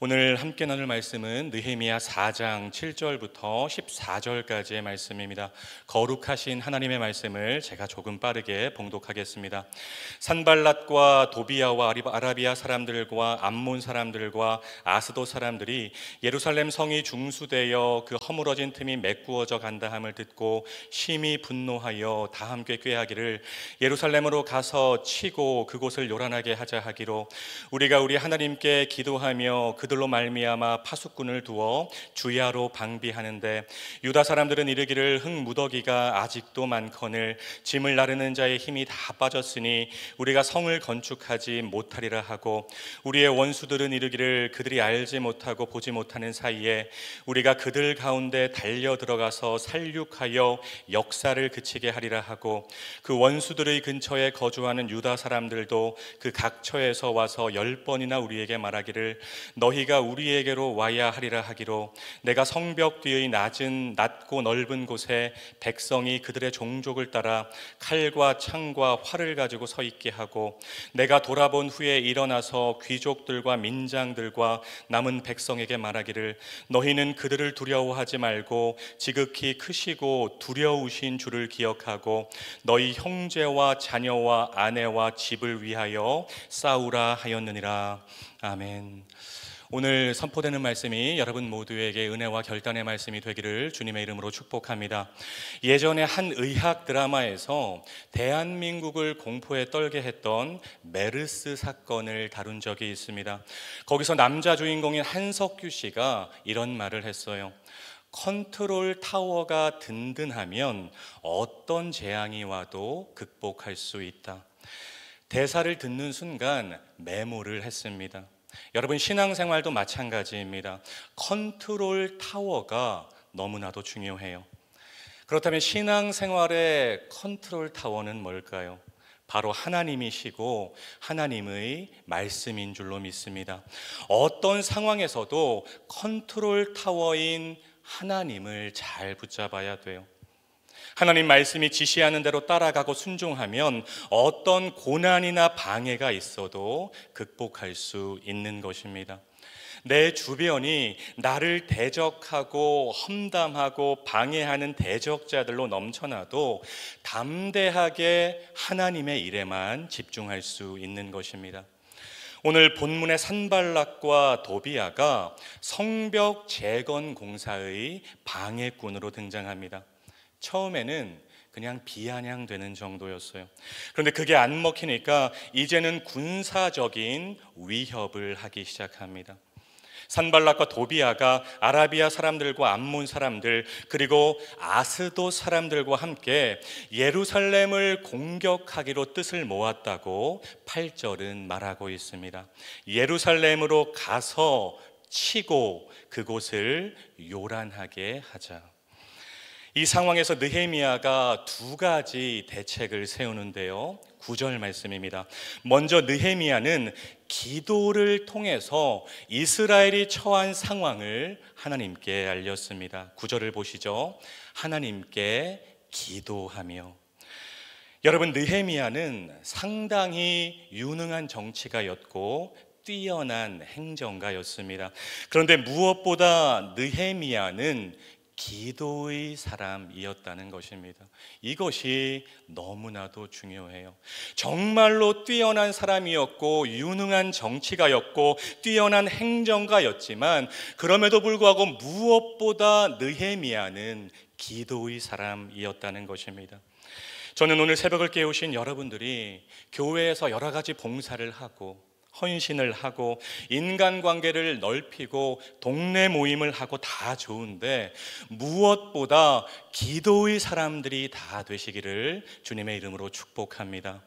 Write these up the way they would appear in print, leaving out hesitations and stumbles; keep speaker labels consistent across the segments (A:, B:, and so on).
A: 오늘 함께 나눌 말씀은 느헤미야 4장 7절부터 14절까지의 말씀입니다. 거룩하신 하나님의 말씀을 제가 조금 빠르게 봉독하겠습니다. 산발랏과 도비야와 아라비아 사람들과 암몬 사람들과 아스도 사람들이 예루살렘 성이 중수되어 그 허물어진 틈이 메꾸어져 간다 함을 듣고 심히 분노하여 다 함께 꾀하기를 예루살렘으로 가서 치고 그곳을 요란하게 하자 하기로 우리가 우리 하나님께 기도하며 그들로 말미암아 파수꾼을 두어 주야로 방비하는데 유다 사람들은 이르기를 흙무더기가 아직도 많거늘 짐을 나르는 자의 힘이 다 빠졌으니 우리가 성을 건축하지 못하리라 하고 우리의 원수들은 이르기를 그들이 알지 못하고 보지 못하는 사이에 우리가 그들 가운데 달려 들어가서 살육하여 역사를 그치게 하리라 하고 그 원수들의 근처에 거주하는 유다 사람들도 그 각처에서 와서 10번이나 우리에게 말하기를 너희가 우리에게로 와야 하리라 하기로 내가 성벽 뒤의 낮고 넓은 곳에 백성이 그들의 종족을 따라 칼과 창과 활을 가지고 서 있게 하고 내가 돌아본 후에 일어나서 귀족들과 민장들과 남은 백성에게 말하기를 너희는 그들을 두려워하지 말고 지극히 크시고 두려우신 주를 기억하고 너희 형제와 자녀와 아내와 집을 위하여 싸우라 하였느니라. 아멘. 오늘 선포되는 말씀이 여러분 모두에게 은혜와 결단의 말씀이 되기를 주님의 이름으로 축복합니다. 예전에 한 의학 드라마에서 대한민국을 공포에 떨게 했던 메르스 사건을 다룬 적이 있습니다. 거기서 남자 주인공인 한석규 씨가 이런 말을 했어요. 컨트롤 타워가 든든하면 어떤 재앙이 와도 극복할 수 있다. 대사를 듣는 순간 메모를 했습니다. 여러분 신앙생활도 마찬가지입니다. 컨트롤 타워가 너무나도 중요해요. 그렇다면 신앙생활의 컨트롤 타워는 뭘까요? 바로 하나님이시고 하나님의 말씀인 줄로 믿습니다. 어떤 상황에서도 컨트롤 타워인 하나님을 잘 붙잡아야 돼요. 하나님 말씀이 지시하는 대로 따라가고 순종하면 어떤 고난이나 방해가 있어도 극복할 수 있는 것입니다. 내 주변이 나를 대적하고 험담하고 방해하는 대적자들로 넘쳐나도 담대하게 하나님의 일에만 집중할 수 있는 것입니다. 오늘 본문의 산발락과 도비야가 성벽 재건 공사의 방해꾼으로 등장합니다. 처음에는 그냥 비아냥되는 정도였어요. 그런데 그게 안 먹히니까 이제는 군사적인 위협을 하기 시작합니다. 산발락과 도비야가 아라비아 사람들과 암몬 사람들 그리고 아스도 사람들과 함께 예루살렘을 공격하기로 뜻을 모았다고 8절은 말하고 있습니다. 예루살렘으로 가서 치고 그곳을 요란하게 하자. 이 상황에서 느헤미야가 두 가지 대책을 세우는데요. 9절 말씀입니다. 먼저 느헤미야는 기도를 통해서 이스라엘이 처한 상황을 하나님께 알렸습니다. 9절을 보시죠. 하나님께 기도하며. 여러분 느헤미야는 상당히 유능한 정치가였고 뛰어난 행정가였습니다. 그런데 무엇보다 느헤미야는 기도의 사람이었다는 것입니다. 이것이 너무나도 중요해요. 정말로 뛰어난 사람이었고 유능한 정치가였고 뛰어난 행정가였지만 그럼에도 불구하고 무엇보다 느헤미야는 기도의 사람이었다는 것입니다. 저는 오늘 새벽을 깨우신 여러분들이 교회에서 여러 가지 봉사를 하고 헌신을 하고 인간관계를 넓히고 동네 모임을 하고 다 좋은데 무엇보다 기도의 사람들이 다 되시기를 주님의 이름으로 축복합니다.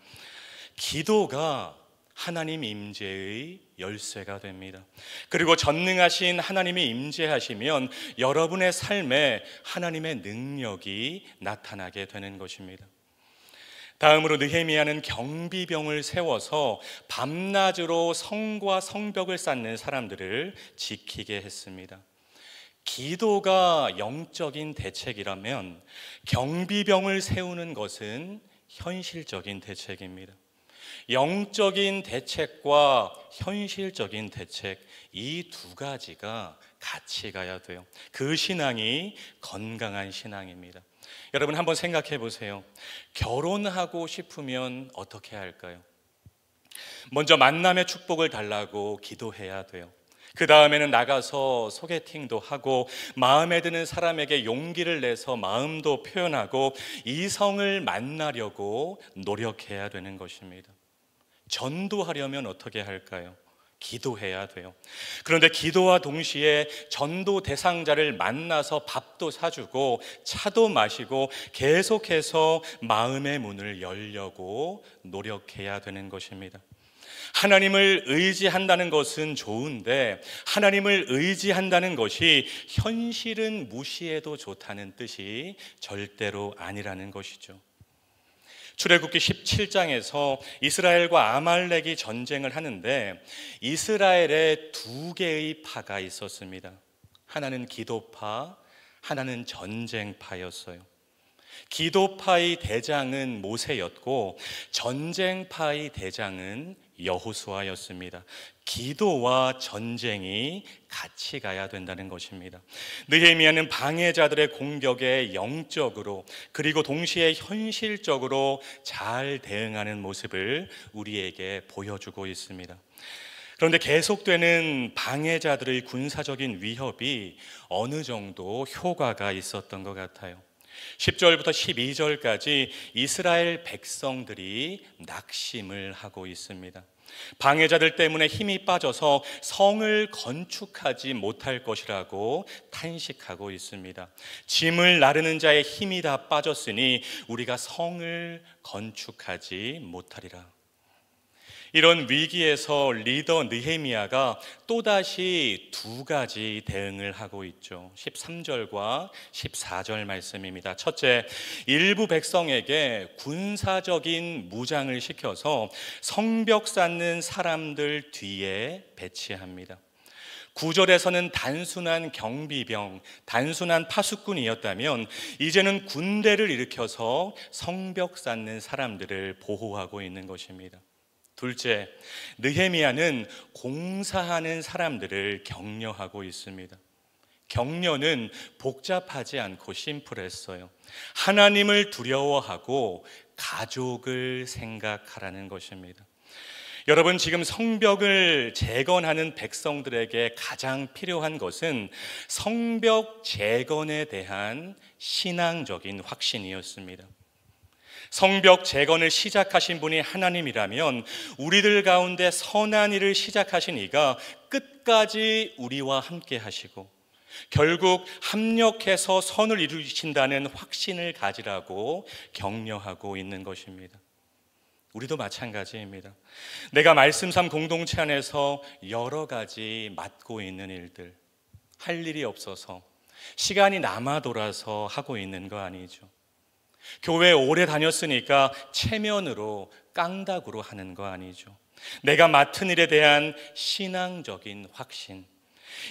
A: 기도가 하나님 임재의 열쇠가 됩니다. 그리고 전능하신 하나님이 임재하시면 여러분의 삶에 하나님의 능력이 나타나게 되는 것입니다. 다음으로 느헤미야는 경비병을 세워서 밤낮으로 성과 성벽을 쌓는 사람들을 지키게 했습니다. 기도가 영적인 대책이라면 경비병을 세우는 것은 현실적인 대책입니다. 영적인 대책과 현실적인 대책, 이 두 가지가 같이 가야 돼요. 그 신앙이 건강한 신앙입니다. 여러분 한번 생각해 보세요. 결혼하고 싶으면 어떻게 할까요? 먼저 만남의 축복을 달라고 기도해야 돼요. 그 다음에는 나가서 소개팅도 하고 마음에 드는 사람에게 용기를 내서 마음도 표현하고 이성을 만나려고 노력해야 되는 것입니다. 전도하려면 어떻게 할까요? 기도해야 돼요. 그런데 기도와 동시에 전도 대상자를 만나서 밥도 사주고 차도 마시고 계속해서 마음의 문을 열려고 노력해야 되는 것입니다. 하나님을 의지한다는 것은 좋은데 하나님을 의지한다는 것이 현실은 무시해도 좋다는 뜻이 절대로 아니라는 것이죠. 출애굽기 17장에서 이스라엘과 아말렉이 전쟁을 하는데 이스라엘에 두 개의 파가 있었습니다. 하나는 기도파, 하나는 전쟁파였어요. 기도파의 대장은 모세였고 전쟁파의 대장은 여호수아였습니다. 기도와 전쟁이 같이 가야 된다는 것입니다. 느헤미야는 방해자들의 공격에 영적으로 그리고 동시에 현실적으로 잘 대응하는 모습을 우리에게 보여주고 있습니다. 그런데 계속되는 방해자들의 군사적인 위협이 어느 정도 효과가 있었던 것 같아요. 10절부터 12절까지 이스라엘 백성들이 낙심을 하고 있습니다. 방해자들 때문에 힘이 빠져서 성을 건축하지 못할 것이라고 탄식하고 있습니다. 짐을 나르는 자의 힘이 다 빠졌으니 우리가 성을 건축하지 못하리라. 이런 위기에서 리더 느헤미야가 또다시 두 가지 대응을 하고 있죠. 13절과 14절 말씀입니다. 첫째, 일부 백성에게 군사적인 무장을 시켜서 성벽 쌓는 사람들 뒤에 배치합니다. 9절에서는 단순한 경비병, 단순한 파수꾼이었다면 이제는 군대를 일으켜서 성벽 쌓는 사람들을 보호하고 있는 것입니다. 둘째, 느헤미야는 공사하는 사람들을 격려하고 있습니다. 격려는 복잡하지 않고 심플했어요. 하나님을 두려워하고 가족을 생각하라는 것입니다. 여러분, 지금 성벽을 재건하는 백성들에게 가장 필요한 것은 성벽 재건에 대한 신앙적인 확신이었습니다. 성벽 재건을 시작하신 분이 하나님이라면 우리들 가운데 선한 일을 시작하신 이가 끝까지 우리와 함께 하시고 결국 합력해서 선을 이루신다는 확신을 가지라고 격려하고 있는 것입니다. 우리도 마찬가지입니다. 내가 말씀삼 공동체 안에서 여러 가지 맡고 있는 일들, 할 일이 없어서 시간이 남아 돌아서 하고 있는 거 아니죠. 교회 오래 다녔으니까 체면으로 깡다구로 하는 거 아니죠. 내가 맡은 일에 대한 신앙적인 확신,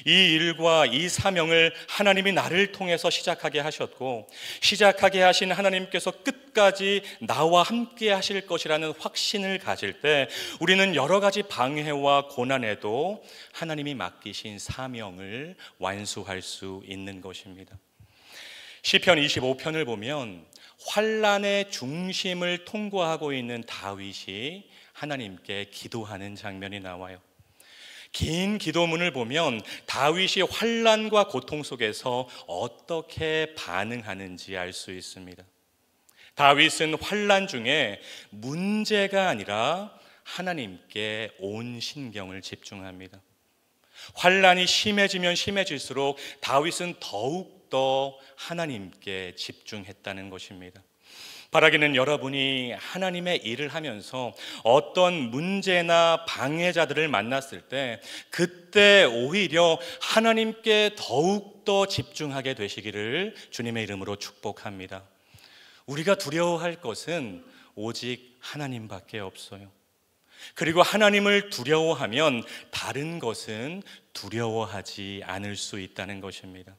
A: 이 일과 이 사명을 하나님이 나를 통해서 시작하게 하셨고 시작하게 하신 하나님께서 끝까지 나와 함께 하실 것이라는 확신을 가질 때 우리는 여러 가지 방해와 고난에도 하나님이 맡기신 사명을 완수할 수 있는 것입니다. 시편 25편을 보면 환난의 중심을 통과하고 있는 다윗이 하나님께 기도하는 장면이 나와요. 긴 기도문을 보면 다윗이 환난과 고통 속에서 어떻게 반응하는지 알 수 있습니다. 다윗은 환난 중에 문제가 아니라 하나님께 온 신경을 집중합니다. 환난이 심해지면 심해질수록 다윗은 더욱더 하나님께 집중했다는 것입니다. 바라기는 여러분이 하나님의 일을 하면서 어떤 문제나 방해자들을 만났을 때 그때 오히려 하나님께 더욱더 집중하게 되시기를 주님의 이름으로 축복합니다. 우리가 두려워할 것은 오직 하나님밖에 없어요. 그리고 하나님을 두려워하면 다른 것은 두려워하지 않을 수 있다는 것입니다.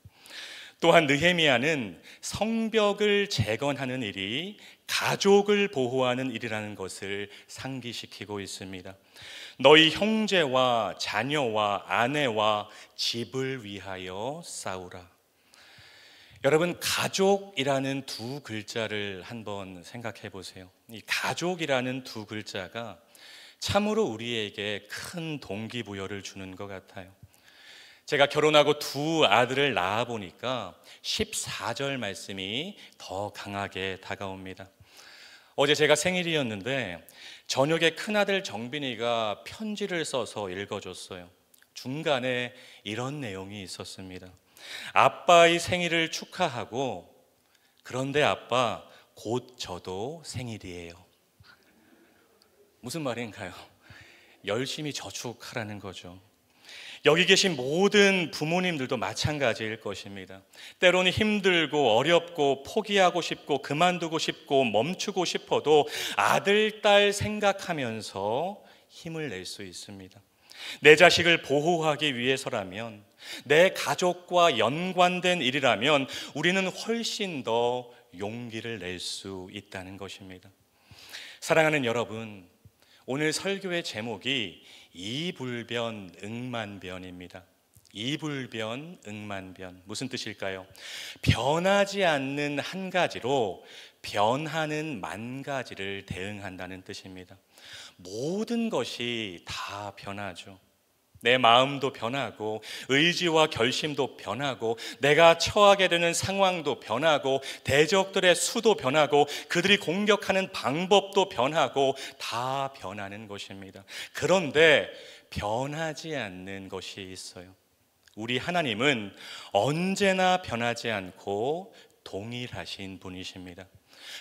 A: 또한 느헤미야는 성벽을 재건하는 일이 가족을 보호하는 일이라는 것을 상기시키고 있습니다. 너희 형제와 자녀와 아내와 집을 위하여 싸우라. 여러분, 가족이라는 두 글자를 한번 생각해 보세요. 이 가족이라는 두 글자가 참으로 우리에게 큰 동기부여를 주는 것 같아요. 제가 결혼하고 두 아들을 낳아 보니까 14절 말씀이 더 강하게 다가옵니다. 어제 제가 생일이었는데 저녁에 큰아들 정빈이가 편지를 써서 읽어줬어요. 중간에 이런 내용이 있었습니다. 아빠의 생일을 축하하고, 그런데 아빠 곧 저도 생일이에요. 무슨 말인가요? 열심히 저축하라는 거죠. 여기 계신 모든 부모님들도 마찬가지일 것입니다. 때로는 힘들고 어렵고 포기하고 싶고 그만두고 싶고 멈추고 싶어도 아들, 딸 생각하면서 힘을 낼 수 있습니다. 내 자식을 보호하기 위해서라면, 내 가족과 연관된 일이라면 우리는 훨씬 더 용기를 낼 수 있다는 것입니다. 사랑하는 여러분, 오늘 설교의 제목이 이불변응만변입니다. 이불변응만변, 무슨 뜻일까요? 변하지 않는 한 가지로 변하는 만 가지를 대응한다는 뜻입니다. 모든 것이 다 변하죠. 내 마음도 변하고 의지와 결심도 변하고 내가 처하게 되는 상황도 변하고 대적들의 수도 변하고 그들이 공격하는 방법도 변하고 다 변하는 것입니다. 그런데 변하지 않는 것이 있어요. 우리 하나님은 언제나 변하지 않고 동일하신 분이십니다.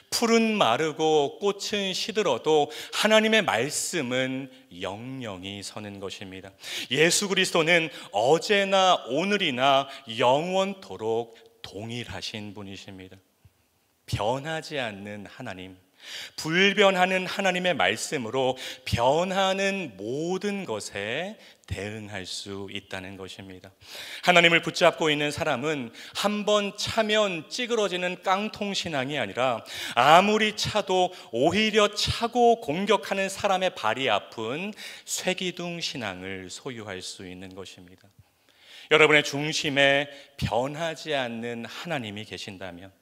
A: 풀은 마르고 꽃은 시들어도 하나님의 말씀은 영영이 서는 것입니다. 예수 그리스도는 어제나 오늘이나 영원토록 동일하신 분이십니다. 변하지 않는 하나님, 불변하는 하나님의 말씀으로 변하는 모든 것에 대응할 수 있다는 것입니다. 하나님을 붙잡고 있는 사람은 한번 차면 찌그러지는 깡통 신앙이 아니라 아무리 차도 오히려 차고 공격하는 사람의 발이 아픈 쇠기둥 신앙을 소유할 수 있는 것입니다. 여러분의 중심에 변하지 않는 하나님이 계신다면,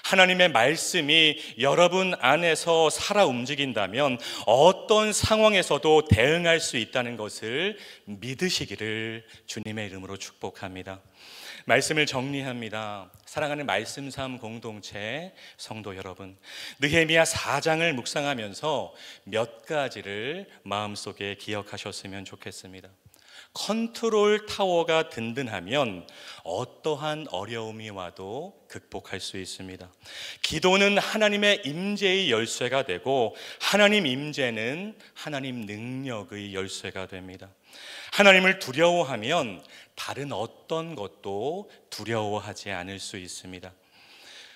A: 하나님의 말씀이 여러분 안에서 살아 움직인다면 어떤 상황에서도 대응할 수 있다는 것을 믿으시기를 주님의 이름으로 축복합니다. 말씀을 정리합니다. 사랑하는 말씀 삶 공동체 성도 여러분, 느헤미야 4장을 묵상하면서 몇 가지를 마음속에 기억하셨으면 좋겠습니다. 컨트롤 타워가 든든하면 어떠한 어려움이 와도 극복할 수 있습니다. 기도는 하나님의 임재의 열쇠가 되고 하나님 임재는 하나님 능력의 열쇠가 됩니다. 하나님을 두려워하면 다른 어떤 것도 두려워하지 않을 수 있습니다.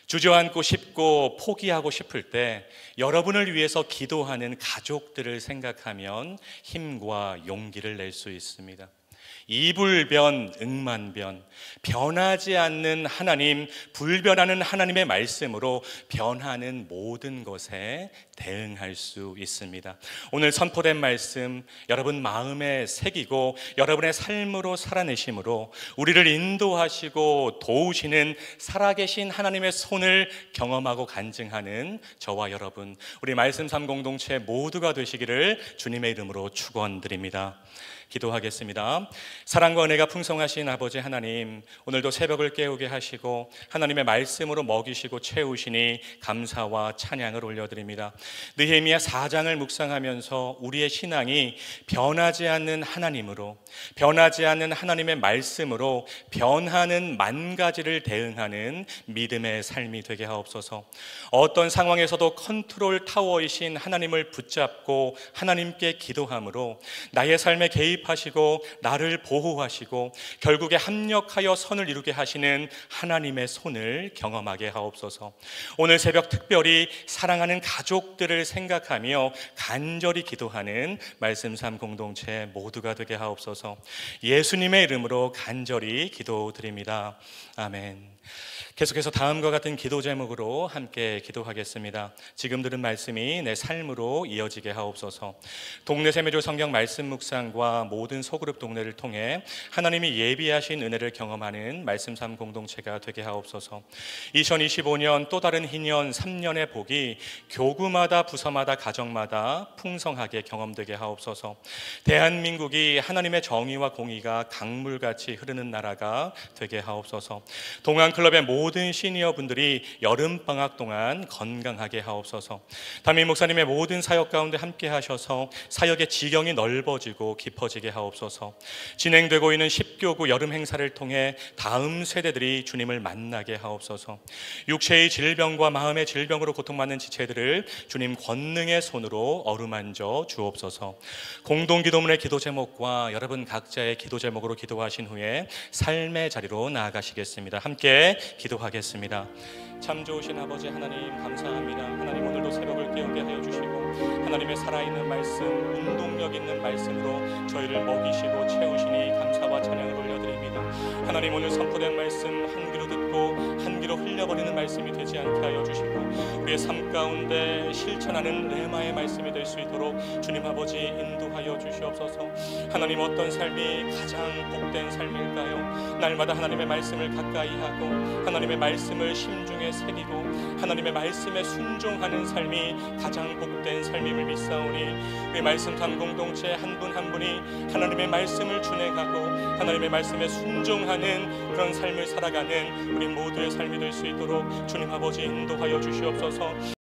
A: 주저앉고 싶고 포기하고 싶을 때 여러분을 위해서 기도하는 가족들을 생각하면 힘과 용기를 낼 수 있습니다. 이불변응만변, 변하지 않는 하나님, 불변하는 하나님의 말씀으로 변하는 모든 것에 대응할 수 있습니다. 오늘 선포된 말씀 여러분 마음에 새기고 여러분의 삶으로 살아내심으로 우리를 인도하시고 도우시는 살아계신 하나님의 손을 경험하고 간증하는 저와 여러분, 우리 말씀 삶 공동체 모두가 되시기를 주님의 이름으로 축원드립니다. 기도하겠습니다. 사랑과 은혜가 풍성하신 아버지 하나님, 오늘도 새벽을 깨우게 하시고 하나님의 말씀으로 먹이시고 채우시니 감사와 찬양을 올려드립니다. 느헤미야 4장을 묵상하면서 우리의 신앙이 변하지 않는 하나님으로, 변하지 않는 하나님의 말씀으로 변하는 만 가지를 대응하는 믿음의 삶이 되게 하옵소서. 어떤 상황에서도 컨트롤 타워이신 하나님을 붙잡고 하나님께 기도함으로 나의 삶에 개입하시고 나를 보호하시고 결국에 합력하여 선을 이루게 하시는 하나님의 손을 경험하게 하옵소서. 오늘 새벽 특별히 사랑하는 가족들을 생각하며 간절히 기도하는 말씀 삶 공동체 모두가 되게 하옵소서. 예수님의 이름으로 간절히 기도드립니다. 아멘. 계속해서 다음과 같은 기도 제목으로 함께 기도하겠습니다. 지금 들은 말씀이 내 삶으로 이어지게 하옵소서. 동네 세미조 성경 말씀 묵상과 모든 소그룹 동네를 통해 하나님이 예비하신 은혜를 경험하는 말씀 삶 공동체가 되게 하옵소서. 2025년 또 다른 희년 3년의 복이 교구마다 부서마다 가정마다 풍성하게 경험되게 하옵소서. 대한민국이 하나님의 정의와 공의가 강물같이 흐르는 나라가 되게 하옵소서. 동안클럽의 모든 시니어분들이 여름방학 동안 건강하게 하옵소서. 담임 목사님의 모든 사역 가운데 함께 하셔서 사역의 지경이 넓어지고 깊어지게 하옵소서. 진행되고 있는 10교구 여름 행사를 통해 다음 세대들이 주님을 만나게 하옵소서. 육체의 질병과 마음의 질병으로 고통받는 지체들을 주님 권능의 손으로 어루만져 주옵소서. 공동기도문의 기도 제목과 여러분 각자의 기도 제목으로 기도하신 후에 삶의 자리로 나아가시겠습니다. 함께 기도하겠습니다. 참 좋으신 아버지 하나님 감사합니다. 하나님 오늘도 새벽을 깨우게 하여 주시고 하나님의 살아있는 말씀, 운동력 있는 말씀으로 저희를 먹이시고 채우시니 감사와 찬양을 올려드립니다. 하나님 오늘 선포된 말씀 한 귀로 듣고 한 귀로 흘려버리는 말씀이 되지 않게 하여 주시고 우리의 삶 가운데 실천하는 레마의 말씀이 될 수 있도록 주님 아버지 인도하여 주시옵소서. 하나님 어떤 삶이 가장 복된 삶일까요? 날마다 하나님의 말씀을 가까이 하고 하나님의 말씀을 심중에 새기고 하나님의 말씀에 순종하는 삶이 가장 복된 삶임을 믿사오니 우리 말씀 삶 공동체 한 분 한 분이 하나님의 말씀을 준행하고 하나님의 말씀에 순종하는 그런 삶을 살아가는 우리 모두의 삶이 될 수 있도록 주님 아버지 인도하여 주시옵소서.